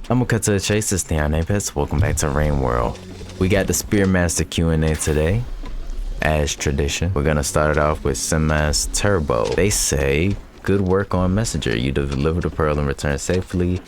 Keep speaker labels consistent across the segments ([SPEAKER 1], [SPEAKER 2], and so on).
[SPEAKER 1] I'm gonna cut to the chase. This is Neon Apex. Welcome back to Rain World. We got the Spearmaster Q&A today. As tradition, we're gonna start it off with Semas Turbo. They say, good work on Messenger. You delivered the pearl and returned safely.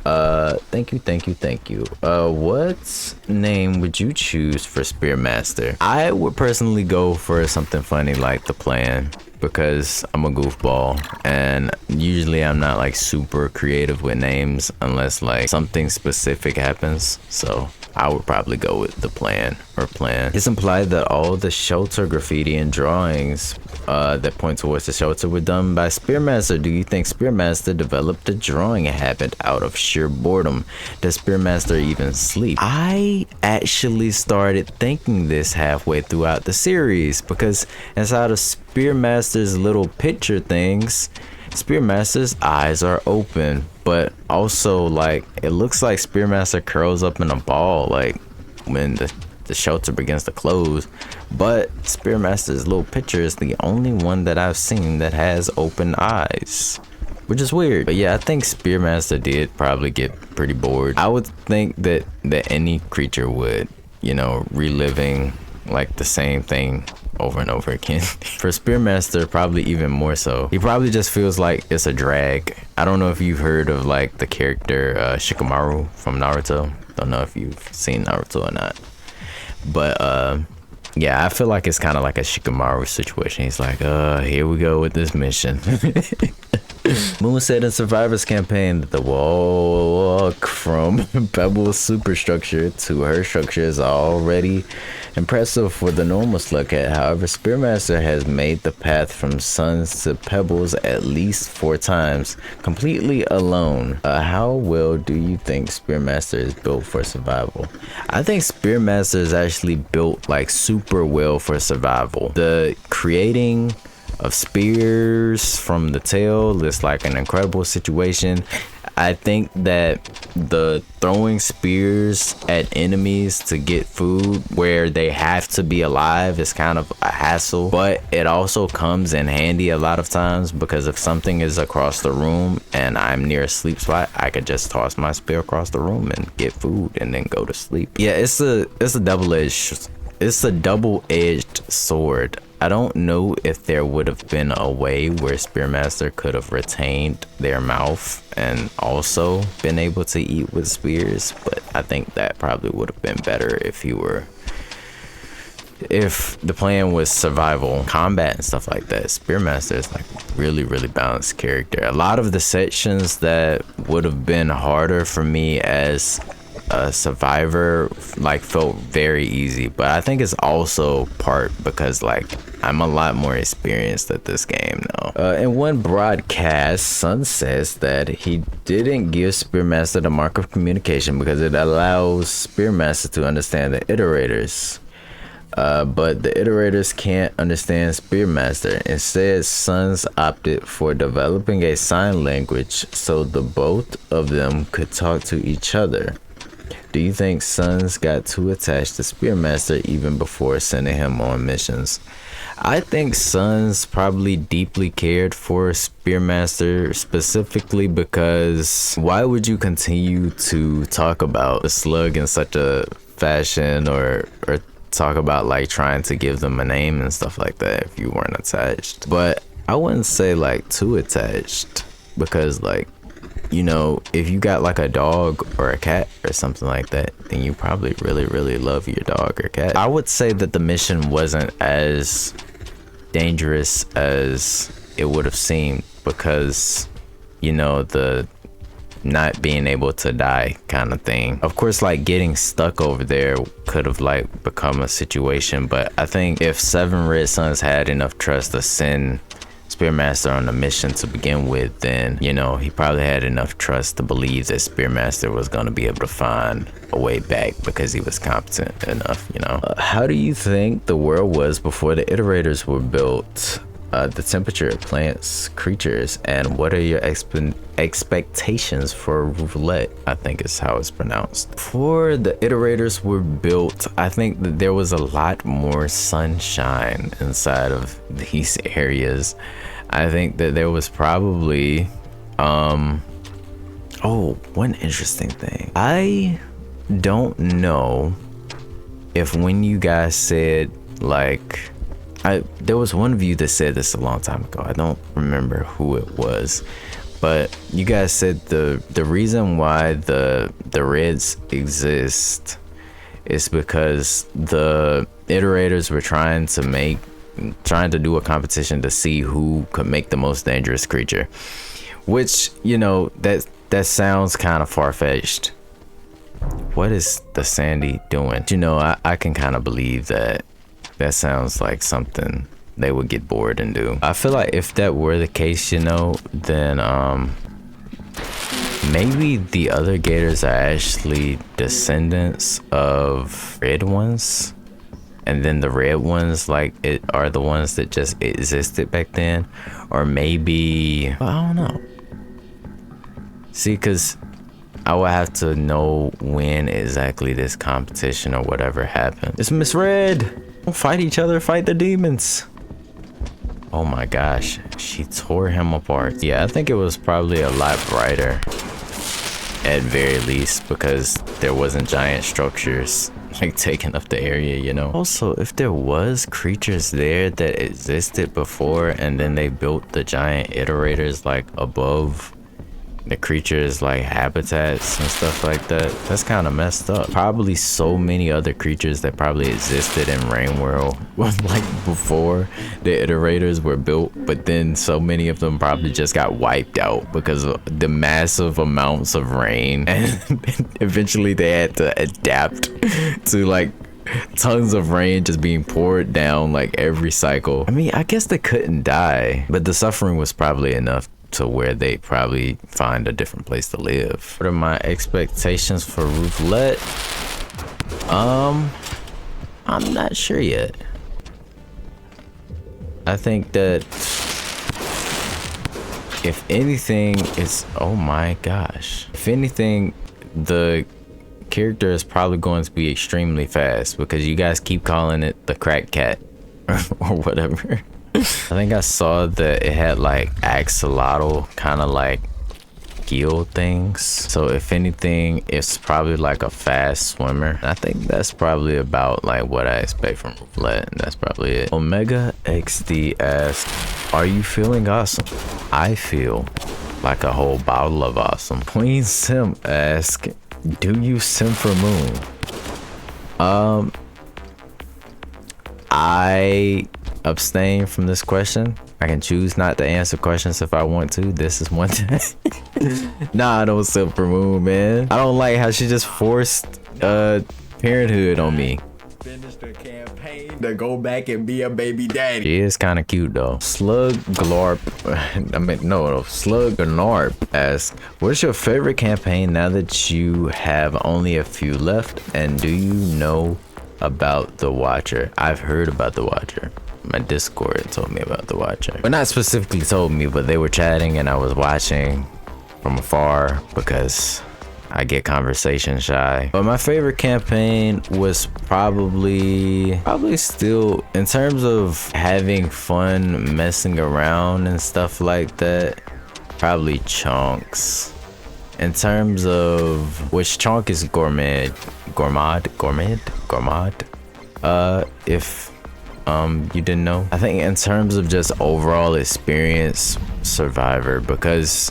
[SPEAKER 1] Thank you. What name would you choose for Spearmaster? I would personally go for something funny like the plan, because I'm a goofball and usually I'm not like super creative with names unless like something specific happens. So I would probably go with the plan or plan. It's implied that all the shelter graffiti and drawings that point towards the shelter were done by Spearmaster. Do you think Spearmaster developed a drawing habit out of sheer boredom? Does Spearmaster even sleep? I actually started thinking this halfway throughout the series, because inside of Spearmaster's little picture things, Spearmaster's eyes are open, but also like it looks like Spearmaster curls up in a ball like when the shelter begins to close. But Spearmaster's little picture is the only one that I've seen that has open eyes, which is weird. But yeah, I think Spearmaster did probably get pretty bored. I would think that any creature would, you know, reliving like the same thing over and over again. For Spearmaster, probably even more so. He probably just feels like it's a drag. I don't know if you've heard of like the character Shikamaru from Naruto. Don't know if you've seen Naruto or not. But yeah, I feel like it's kind of like a Shikamaru situation. He's like, here we go with this mission. Moon said in Survivor's campaign that the walk from Pebble's superstructure to her structure is already impressive for the normal slugcat. However, Spearmaster has made the path from Suns to Pebbles at least 4 times, completely alone. How well do you think Spearmaster is built for survival? I think Spearmaster is actually built like super well for survival. The creating of spears from the tail is like an incredible situation. I think that the throwing spears at enemies to get food where they have to be alive is kind of a hassle, but it also comes in handy a lot of times, because if something is across the room and I'm near a sleep spot, I could just toss my spear across the room and get food and then go to sleep. Yeah, it's a double-edged sword. I don't know if there would have been a way where Spearmaster could have retained their mouth and also been able to eat with spears, but I think that probably would have been better if the plan was survival, combat and stuff like that. Spearmaster is like really balanced character. A lot of the sections that would have been harder for me as a survivor like felt very easy, but I think it's also part because like I'm a lot more experienced at this game now. In one broadcast, Sun says that he didn't give Spearmaster the mark of communication because it allows Spearmaster to understand the Iterators. But the Iterators can't understand Spearmaster. Instead, Suns opted for developing a sign language so the both of them could talk to each other. Do you think Suns got too attached to Spearmaster even before sending him on missions? I think Suns probably deeply cared for Spearmaster, specifically because why would you continue to talk about the slug in such a fashion or talk about like trying to give them a name and stuff like that if you weren't attached? But I wouldn't say like too attached, because like, you know, if you got like a dog or a cat or something like that, then you probably really love your dog or cat. I would say that the mission wasn't as dangerous as it would have seemed, because, you know, the not being able to die kind of thing. Of course, like getting stuck over there could have like become a situation, but I think if 7 Red Suns had enough trust to send Spearmaster on the mission to begin with, then, you know, he probably had enough trust to believe that Spearmaster was going to be able to find a way back because he was competent enough, you know. How do you think the world was before the Iterators were built? The temperature of plants, creatures, and what are your expectations for roulette? I think is how it's pronounced. Before the Iterators were built, I think that there was a lot more sunshine inside of these areas. I think that there was probably Oh, one interesting thing. I don't know if when you guys said like, there was one of you that said this a long time ago. I don't remember who it was, but you guys said the reason why the reds exist is because the iterators were trying to do a competition to see who could make the most dangerous creature, which, you know, that sounds kind of far-fetched. What is the Sandy doing? You know, I can kind of believe that. That sounds like something they would get bored and do. I feel like if that were the case, you know, then maybe the other gators are actually descendants of red ones, and then the red ones like it are the ones that just existed back then. Or maybe, well, I don't know. See, because I would have to know when exactly this competition or whatever happened. It's Miss Red. Don't fight each other, fight the demons. Oh my gosh, she tore him apart. Yeah, I think it was probably a lot brighter at very least, because there wasn't giant structures like taking up the area, you know. Also, if there was creatures there that existed before and then they built the giant iterators like above the creatures like habitats and stuff like that, that's kind of messed up. Probably so many other creatures that probably existed in Rain World like before the iterators were built, but then so many of them probably just got wiped out because of the massive amounts of rain, and eventually they had to adapt to like tons of rain just being poured down like every cycle. I mean, I guess they couldn't die, but the suffering was probably enough to where they probably find a different place to live. What are my expectations for Roulette? I'm not sure yet. I think that if anything, it's, oh my gosh, if anything, the character is probably going to be extremely fast because you guys keep calling it the crack cat or whatever. I think I saw that it had like axolotl kind of like gill things, so if anything it's probably like a fast swimmer. I think that's probably about like what I expect from Roulette, and that's probably it. Omega XD asks, are you feeling awesome? I feel like a whole bottle of awesome. Queen Sim asks, do you sim for moon? I abstain from this question. I can choose not to answer questions if I want to. This is one thing. Nah, I don't sim for moon, man. I don't like how she just forced parenthood on me. Finish the campaign to go back and be a baby daddy. She is kind of cute though. Slug Glarp, Slug Gnarp asks, what's your favorite campaign now that you have only a few left, and do you know about the Watcher? I've heard about the Watcher. My Discord told me about the Watcher. Well, not specifically told me, but they were chatting and I was watching from afar because I get conversation shy. But my favorite campaign was probably still, in terms of having fun messing around and stuff like that, probably Chunks. In terms of which Chunk is Gourmand. If you didn't know. I think in terms of just overall experience, Survivor, because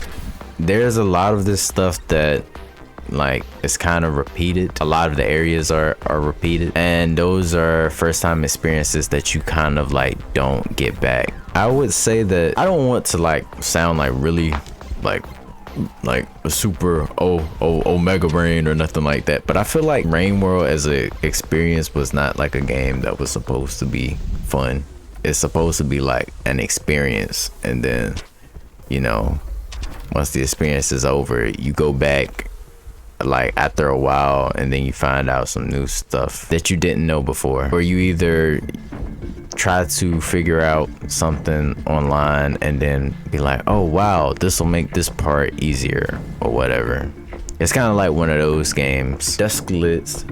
[SPEAKER 1] there's a lot of this stuff that like it's kind of repeated. A lot of the areas are repeated, and those are first time experiences that you kind of like don't get back. I would say that I don't want to like sound like really like a super omega brain or nothing like that, but I feel like Rain World as a experience was not like a game that was supposed to be fun. It's supposed to be like an experience, and then, you know, once the experience is over, you go back like after a while and then you find out some new stuff that you didn't know before, or you either try to figure out something online and then be like, oh wow, this will make this part easier or whatever. It's kind of like one of those games. Dusklisk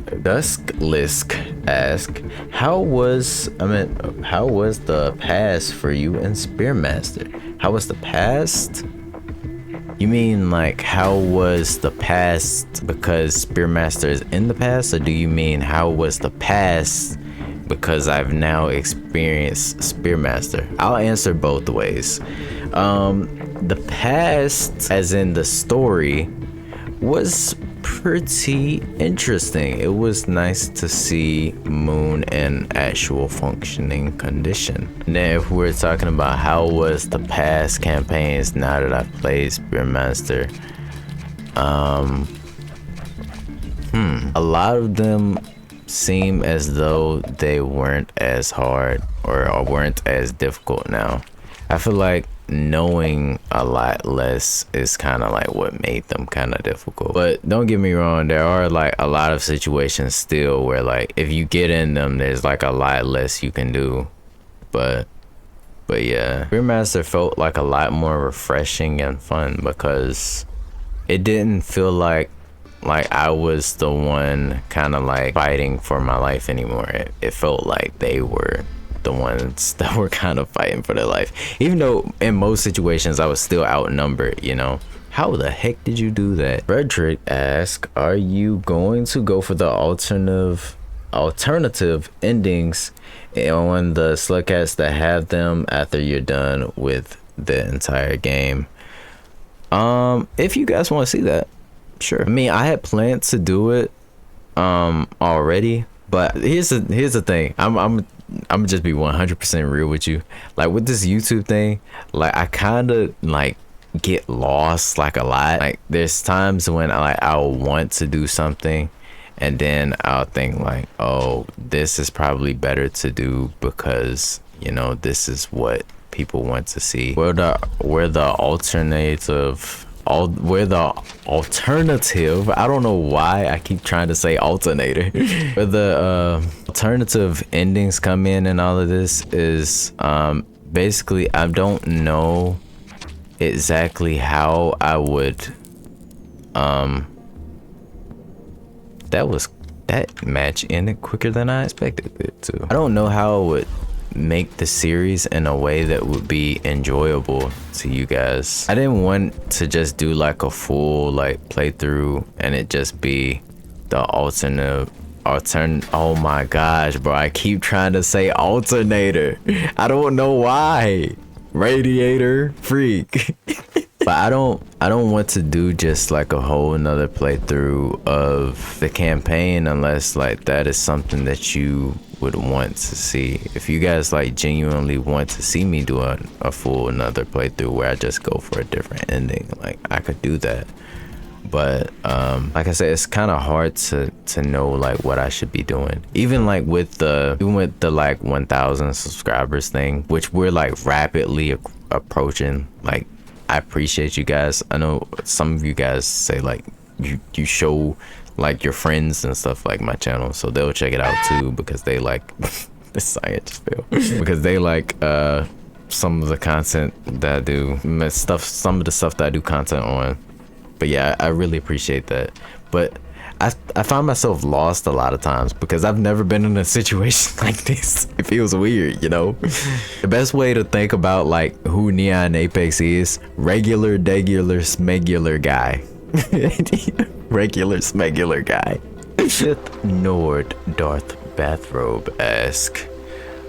[SPEAKER 1] ask, how was the past for you in Spearmaster? How was the past? You mean like how was the past because Spearmaster is in the past, or do you mean how was the past because I've now experienced Spearmaster? I'll answer both ways. The past, as in the story, was pretty interesting. It was nice to see Moon in actual functioning condition. And then if we're talking about how was the past campaigns now that I've played Spearmaster, a lot of them seem as though they weren't as hard or weren't as difficult now. I feel like knowing a lot less is kind of like what made them kind of difficult. But don't get me wrong, there are like a lot of situations still where like if you get in them, there's like a lot less you can do. But yeah, Spearmaster felt like a lot more refreshing and fun because it didn't feel like I was the one kind of like fighting for my life anymore. It felt like they were the ones that were kind of fighting for their life, even though in most situations I was still outnumbered, you know. How the heck did you do that? Frederick asks, are you going to go for the alternative endings on the slugcats that have them after you're done with the entire game? If you guys want to see that, sure. I mean, I had planned to do it already, but here's the thing. I'm just be 100% real with you. Like with this YouTube thing, like I kind of like get lost like a lot. Like there's times when I'll want to do something and then I'll think like, oh, this is probably better to do because, you know, this is what people want to see. We're the alternative, I don't know why I keep trying to say alternator, where the alternative endings come in and all of this is basically I don't know exactly how I would that match ended quicker than I expected it to. I don't know how I would make the series in a way that would be enjoyable to you guys. I didn't want to just do like a full like playthrough and it just be the oh my gosh, bro, I keep trying to say alternator. I don't know why. Radiator freak. But I don't want to do just like a whole nother playthrough of the campaign unless like that is something that you would want to see. If you guys like genuinely want to see me do a full another playthrough where I just go for a different ending, like I could do that. But like I said, it's kind of hard to know like what I should be doing. Even with the like 1,000 subscribers thing, which we're like rapidly approaching. Like I appreciate you guys. I know some of you guys say like you show like your friends and stuff like my channel, so they'll check it out too because they like the science fail because they like some of the content that I do, some of the stuff that I do content on. But yeah, I really appreciate that. But I find myself lost a lot of times because I've never been in a situation like this. It feels weird, you know. The best way to think about like who Neon Apex is: regular, smegular guy. Regular, smegular guy. Sith Nord Darth Bathrobe asks,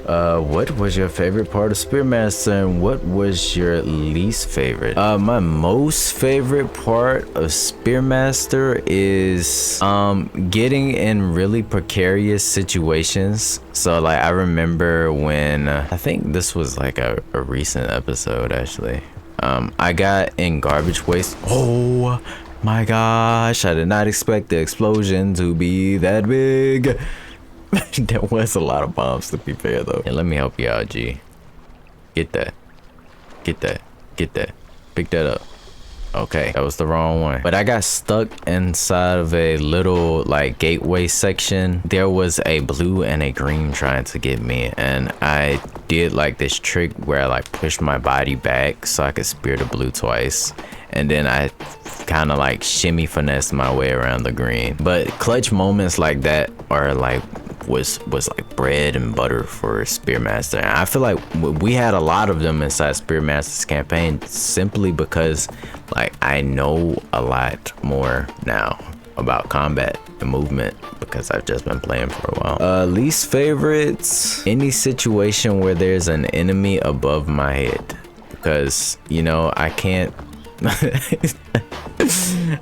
[SPEAKER 1] what was your favorite part of Spearmaster and what was your least favorite? My most favorite part of Spearmaster is getting in really precarious situations. So like I remember when I think this was like a recent episode actually. I got in garbage waste. Oh my gosh, I did not expect the explosion to be that big. There was a lot of bombs to be fair though. And let me help you out, G. Get that. Pick that up. Okay, that was the wrong one. But I got stuck inside of a little like gateway section. There was a blue and a green trying to get me, and I did like this trick where I like pushed my body back so I could spear the blue twice, and then I kind of like shimmy finesse my way around the green. But clutch moments like that are like was like bread and butter for Spearmaster. And I feel like we had a lot of them inside Spearmaster's campaign simply because like I know a lot more now about combat and movement because I've just been playing for a while. Least favorites, any situation where there's an enemy above my head, because you know I can't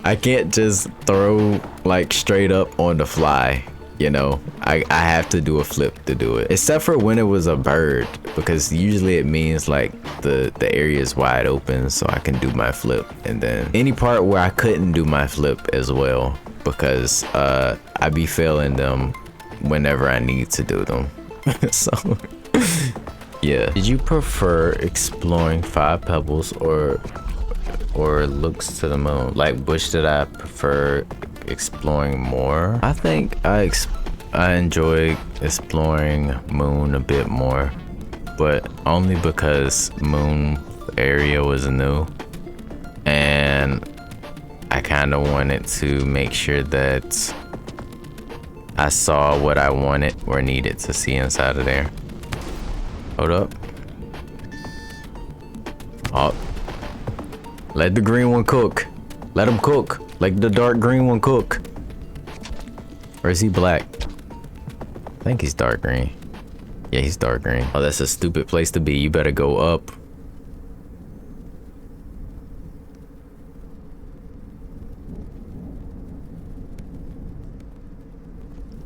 [SPEAKER 1] I can't just throw like straight up on the fly. You know, I have to do a flip to do it, except for when it was a bird, because usually it means like the area is wide open so I can do my flip. And then any part where I couldn't do my flip as well, because I be failing them whenever I need to do them. So yeah. Did you prefer exploring 5 pebbles or looks to the moon? Like, which did I prefer exploring more? I think I enjoy exploring moon a bit more, but only because moon area was new and I kind of wanted to make sure that I saw what I wanted or needed to see inside of there. Hold up. Oh, let the green one cook. Let him cook. Like the dark green one cook. Or is he black? I think he's dark green. Yeah, he's dark green. Oh, that's a stupid place to be. You better go up.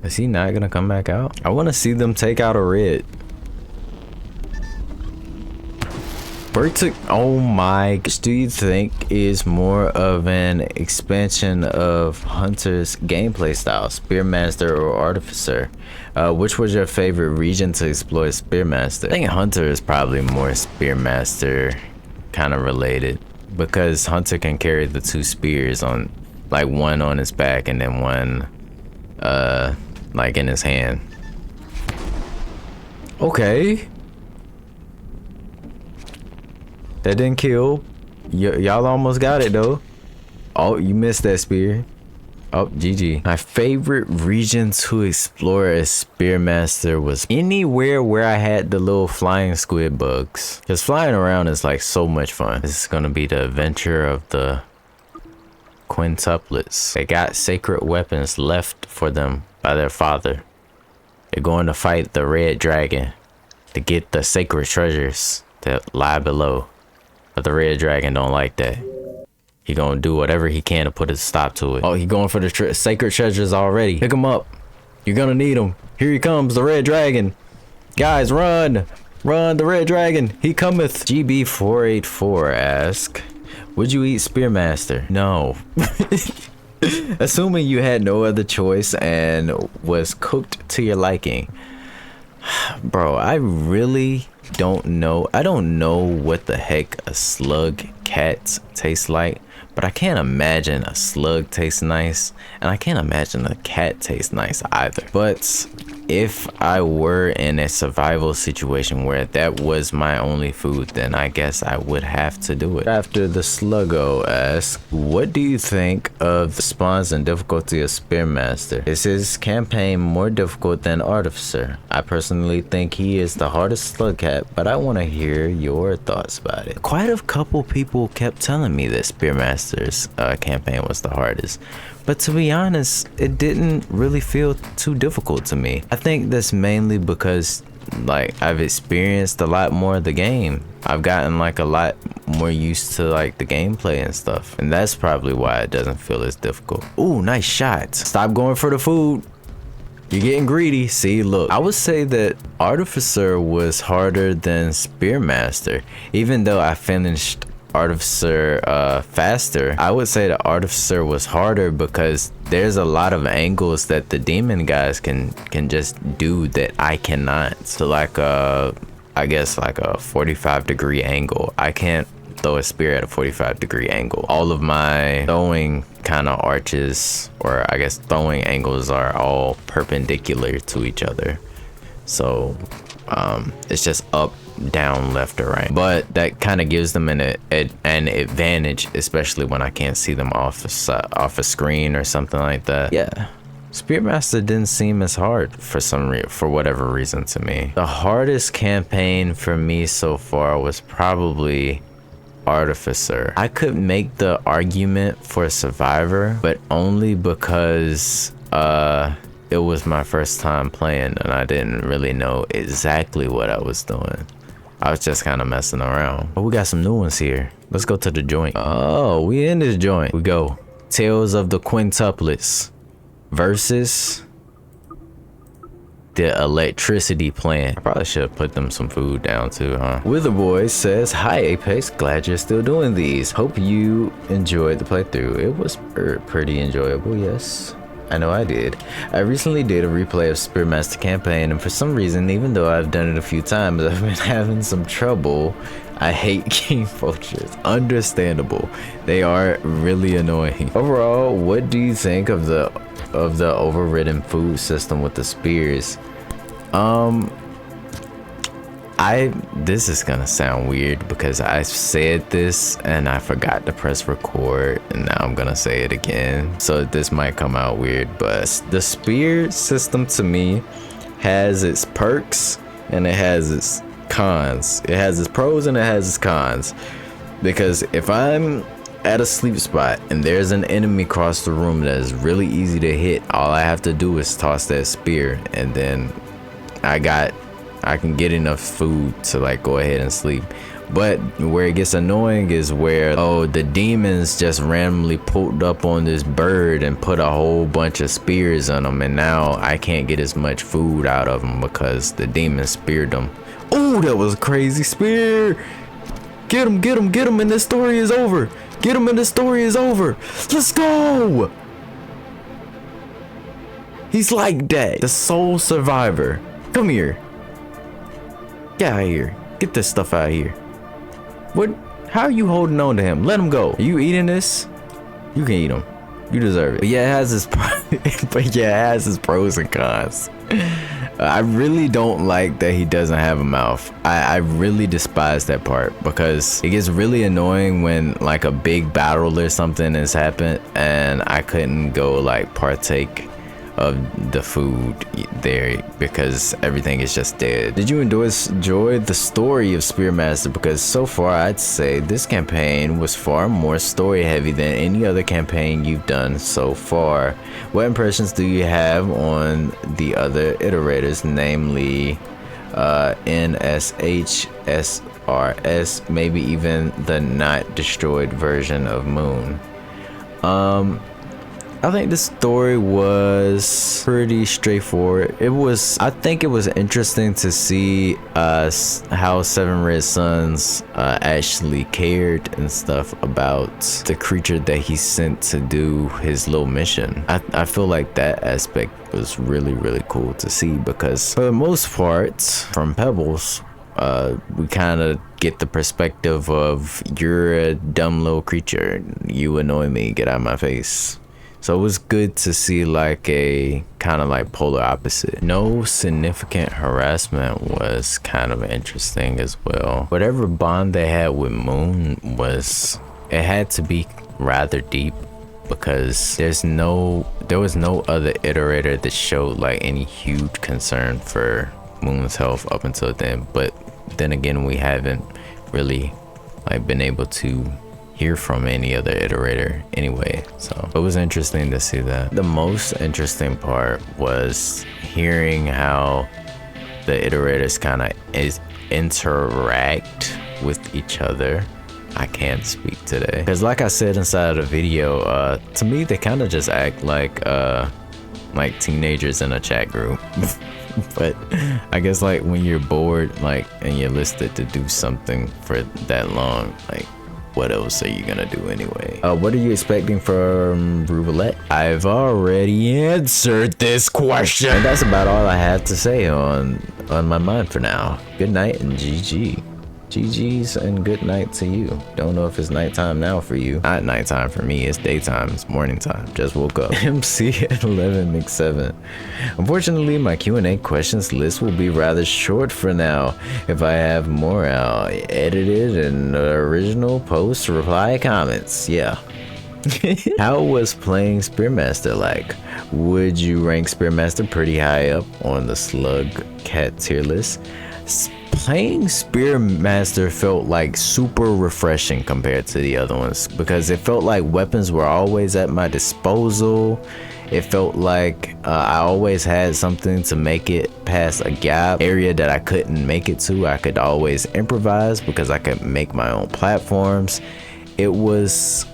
[SPEAKER 1] Is he not gonna come back out? I want to see them take out a red. Oh my, do you think is more of an expansion of Hunter's gameplay style, Spearmaster or Artificer? Which was your favorite region to explore Spearmaster? I think Hunter is probably more Spearmaster kind of related, because Hunter can carry the 2 spears on, like one on his back and then one like in his hand. Okay. That didn't kill. Y'all almost got it though. Oh, you missed that spear. Oh, GG. My favorite region to explore as Spearmaster was anywhere where I had the little flying squid bugs. Because flying around is like so much fun. This is gonna be the adventure of the quintuplets. They got sacred weapons left for them by their father. They're going to fight the red dragon to get the sacred treasures that lie below. But the red dragon don't like that. He gonna do whatever he can to put a stop to it. Oh, he going for the sacred treasures already. Pick him up. You're gonna need him. Here he comes, the red dragon. Guys, run. Run, the red dragon. He cometh. GB484 ask, would you eat Spearmaster? No. Assuming you had no other choice and was cooked to your liking. Bro, I really don't know. I don't know what the heck a slug cat tastes like, but I can't imagine a slug tastes nice, and I can't imagine a cat tastes nice either. But if I were in a survival situation where that was my only food, then I guess I would have to do it. After the Sluggo asks, what do you think of the spawns and difficulty of Spearmaster? Is his campaign more difficult than Artificer? I personally think he is the hardest slugcat, but I want to hear your thoughts about it. Quite a couple people kept telling me that Spearmaster's campaign was the hardest, but to be honest, it didn't really feel too difficult to me. I think that's mainly because like I've experienced a lot more of the game. I've gotten like a lot more used to like the gameplay and stuff, and that's probably why it doesn't feel as difficult. Ooh, nice shot. Stop going for the food. You're getting greedy. See, look, I would say that Artificer was harder than Spearmaster, even though I finished Artificer faster. I would say that Artificer was harder because there's a lot of angles that the demon guys can just do that I cannot. So like I guess like a 45-degree angle, I can't throw a spear at a 45-degree angle. All of my throwing kind of arches, or I guess throwing angles, are all perpendicular to each other. So it's just up down, left, or right. But that kind of gives them an advantage, especially when I can't see them off a screen or something like that. Yeah. Spearmaster didn't seem as hard for whatever reason to me. The hardest campaign for me so far was probably Artificer. I could make the argument for Survivor, but only because it was my first time playing and I didn't really know exactly what I was doing. I was just kind of messing around. Oh, we got some new ones here. Let's go to the joint. Oh, we in this joint. We go. Tales of the Quintuplets versus the electricity plant. I probably should have put them some food down too, huh? Witherboy says, hi Apex, glad you're still doing these. Hope you enjoyed the playthrough. It was pretty enjoyable, yes. I know I did. I recently did a replay of Spearmaster campaign, and for some reason, even though I've done it a few times, I've been having some trouble. I hate king vultures. Understandable. They are really annoying. Overall, what do you think of the overridden food system with the spears? This is gonna sound weird because I said this and I forgot to press record, and now I'm gonna say it again, so this might come out weird, but the spear system to me has its perks and it has its cons. It has its pros and it has its cons, because if I'm at a sleep spot and there's an enemy across the room that is really easy to hit, all I have to do is toss that spear, and then I can get enough food to like go ahead and sleep. But where it gets annoying is where, oh, the demons just randomly pulled up on this bird and put a whole bunch of spears on them, and now I can't get as much food out of them because the demons speared them. Oh, that was a crazy spear. Get him, get him, get him, and this story is over. Get him and the story is over. Let's go. He's like that. The sole survivor. Come here. Get out of here. Get this stuff out of here. What? How are you holding on to him? Let him go. Are you eating this? You can eat him. You deserve it. But yeah, it has its pros and cons. I really don't like that he doesn't have a mouth. I really despise that part, because it gets really annoying when like a big battle or something has happened and I couldn't go like partake of the food there because everything is just dead. Did you enjoy the story of Spearmaster? Because so far I'd say this campaign was far more story heavy than any other campaign you've done so far. What impressions do you have on the other iterators, namely NSH, SRS, maybe even the not destroyed version of Moon? I think the story was pretty straightforward. I think it was interesting to see how Seven Red Suns actually cared and stuff about the creature that he sent to do his little mission. I feel like that aspect was really, really cool to see, because for the most part, from Pebbles, we kind of get the perspective of, you're a dumb little creature, you annoy me, get out of my face. So it was good to see like a kind of like polar opposite. No significant harassment was kind of interesting as well. Whatever bond they had with Moon it had to be rather deep, because there was no other iterator that showed like any huge concern for Moon's health up until then. But then again, we haven't really like been able to hear from any other iterator anyway, so it was interesting to see that. The most interesting part was hearing how the iterators kind of interact with each other. I can't speak today because, like I said inside of the video, to me they kind of just act like teenagers in a chat group. But I guess like when you're bored, like, and you're listed to do something for that long, like, what else are you gonna do anyway? What are you expecting from Roulette? I've already answered this question. And that's about all I have to say on my mind for now. Good night and GG. GG's and good night to you. Don't know if it's nighttime now for you. Not nighttime for me, it's daytime, it's morning time. Just woke up. MC at 11 mix 7. Unfortunately, my Q&A questions list will be rather short for now. If I have more out, edited and original post reply comments. Yeah. How was playing Spearmaster like? Would you rank Spearmaster pretty high up on the slugcat tier list? Playing Spearmaster felt like super refreshing compared to the other ones because it felt like weapons were always at my disposal. It felt like I always had something to make it past a gap area that I couldn't make it to. I could always improvise because I could make my own platforms. It was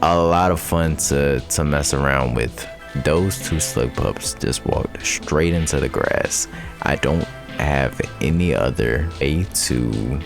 [SPEAKER 1] a lot of fun to mess around with. Those two slug pups just walked straight into the grass. I don't have any other way to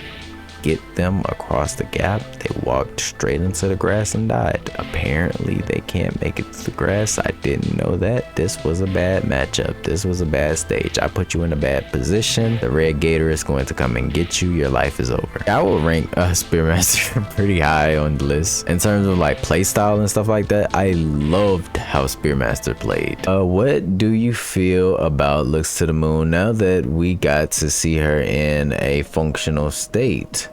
[SPEAKER 1] get them across the gap. They walked straight into the grass and died. Apparently they can't make it to the grass. I didn't know that. This was a bad matchup. This was a bad stage. I put you in a bad position. The red gator is going to come and get you. Your life is over. I will rank Spearmaster pretty high on the list in terms of like playstyle and stuff like that. I loved how Spearmaster played. What do you feel about Looks to the Moon now that we got to see her in a functional state?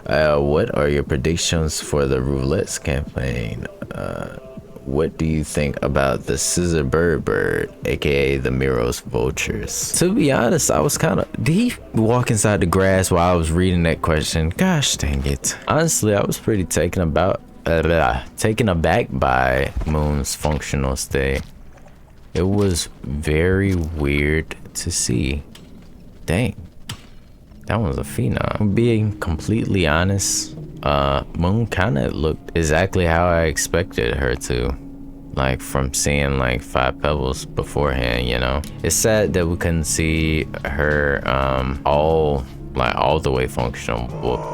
[SPEAKER 1] What are your predictions for the Roulettes campaign? What do you think about the Scissor Bird, aka the Miros vultures? To be honest, I was kind of, did he walk inside the grass while I was reading that question? Gosh dang it. Honestly, I was pretty taken aback by Moon's functional state. It was very weird to see. Dang. That was a phenom. Being completely honest, Moon kind of looked exactly how I expected her to. Like from seeing like 5 Pebbles beforehand, you know. It's sad that we couldn't see her all the way functional,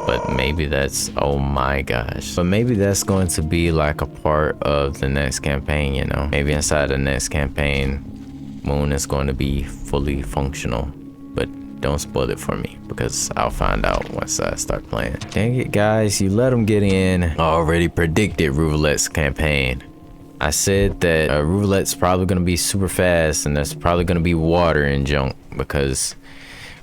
[SPEAKER 1] but maybe that's, oh my gosh. But maybe that's going to be like a part of the next campaign, you know. Maybe inside the next campaign, Moon is going to be fully functional. But don't spoil it for me because I'll find out once I start playing. Dang it, guys, you let them get in. I already predicted Roulette's campaign. I said that Roulette's probably gonna be super fast and there's probably gonna be water and junk because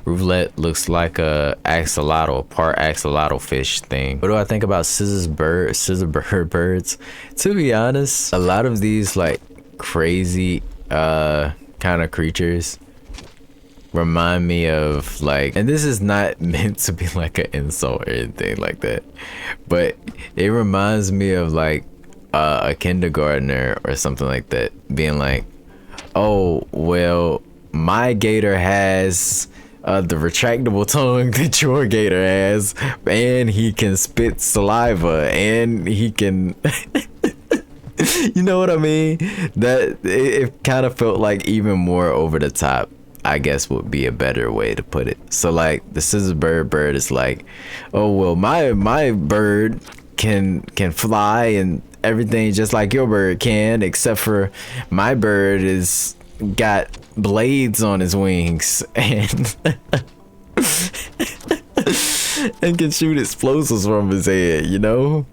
[SPEAKER 1] Roulette looks like a axolotl, part axolotl fish thing. What do I think about scissor bird birds? To be honest, a lot of these like crazy kind of creatures remind me of like, and this is not meant to be like an insult or anything like that, but it reminds me of like a kindergartner or something like that being like, oh well, my gator has the retractable tongue that your gator has, and he can spit saliva, and he can you know what I mean? That it kind of felt like even more over the top, I guess would be a better way to put it. So like the scissor bird is like, oh well, my bird can fly and everything just like your bird can, except for my bird is got blades on his wings and and can shoot explosives from his head, you know?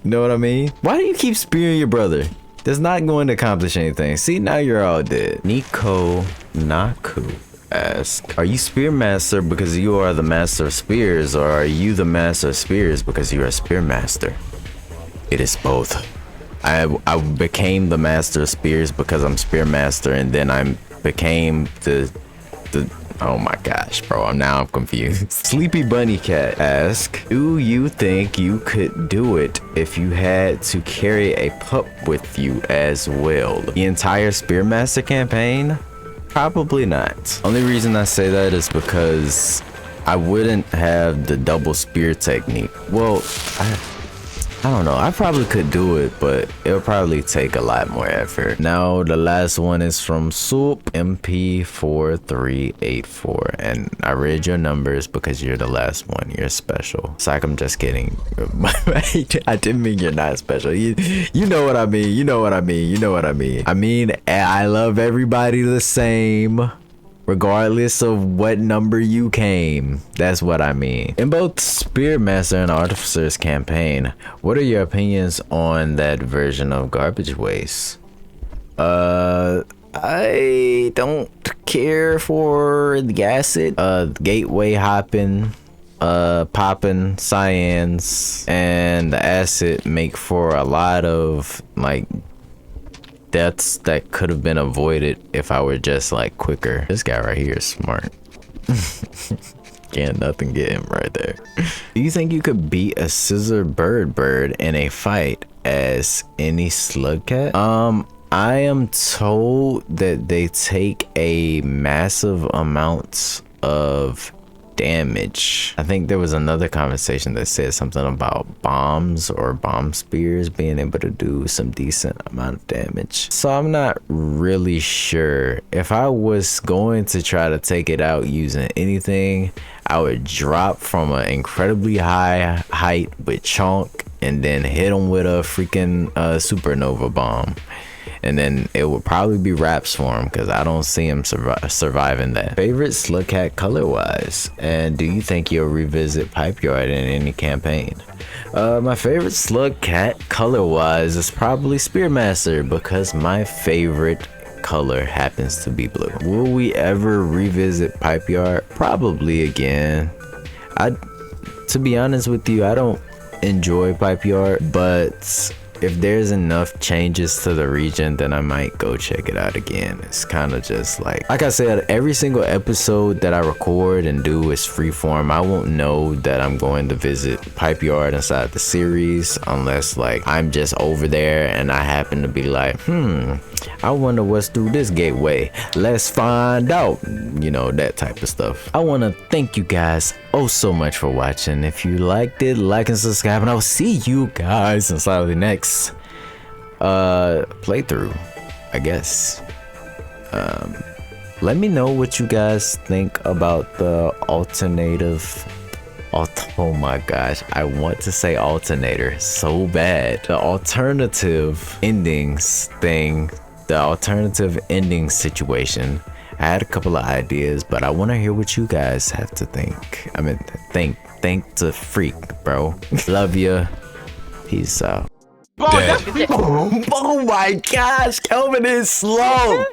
[SPEAKER 1] You know what I mean? Why do you keep spearing your brother? That's not going to accomplish anything. See, now you're all dead. Nico Naku asks, are you Spearmaster because you are the master of spears, or are you the master of spears because you are Spearmaster? It is both. I became the master of spears because I'm Spearmaster, and then I became the oh my gosh, bro, I'm confused. Sleepy Bunny Cat asks, do you think you could do it if you had to carry a pup with you as well? The entire Spearmaster campaign? Probably not. Only reason I say that is because I wouldn't have the double spear technique. Well, I don't know. I probably could do it, but it'll probably take a lot more effort. Now, the last one is from Soup MP4384. And I read your numbers because you're the last one. You're special. It's like I'm just kidding. I didn't mean you're not special. You know what I mean. You know what I mean. You know what I mean. I mean, I love everybody the same. regardless of what number you came. That's what I mean. In both Spearmaster and Artificer's campaign, what are your opinions on that version of garbage waste? I don't care for the acid, gateway hopping, popping, cyans, and the acid make for a lot of like deaths that could have been avoided if I were just like quicker. This guy right here is smart. Can't nothing get him right there. Do you think you could beat a scissor bird in a fight as any slugcat? I am told that they take a massive amount of damage. I think there was another conversation that said something about bombs or bomb spears being able to do some decent amount of damage. So I'm not really sure. If I was going to try to take it out using anything, I would drop from an incredibly high height with chunk and then hit them with a freaking supernova bomb. And then it would probably be wraps for him because I don't see him surviving that. Favorite slugcat color wise, and do you think you'll revisit Pipe Yard in any campaign? My favorite slugcat color wise is probably Spearmaster because my favorite color happens to be blue. Will we ever revisit Pipe Yard? Probably again. To be honest with you, I don't enjoy Pipe Yard, but if there's enough changes to the region, then I might go check it out again. It's kind of just like I said, every single episode that I record and do is freeform. I won't know that I'm going to visit Pipe Yard inside the series unless like I'm just over there and I happen to be like, I wonder what's through this gateway. Let's find out. You know, that type of stuff. I want to thank you guys so much for watching. If you liked it, like and subscribe, and I'll see you guys inside of the next playthrough, I guess. Let me know what you guys think about the alternative. Oh my gosh, I want to say alternator so bad. The alternative endings thing, the alternative ending situation. I had a couple of ideas, but I want to hear what you guys have to think. I mean, think to freak, bro. Love ya. Peace out. Oh my gosh, Kelvin is slow.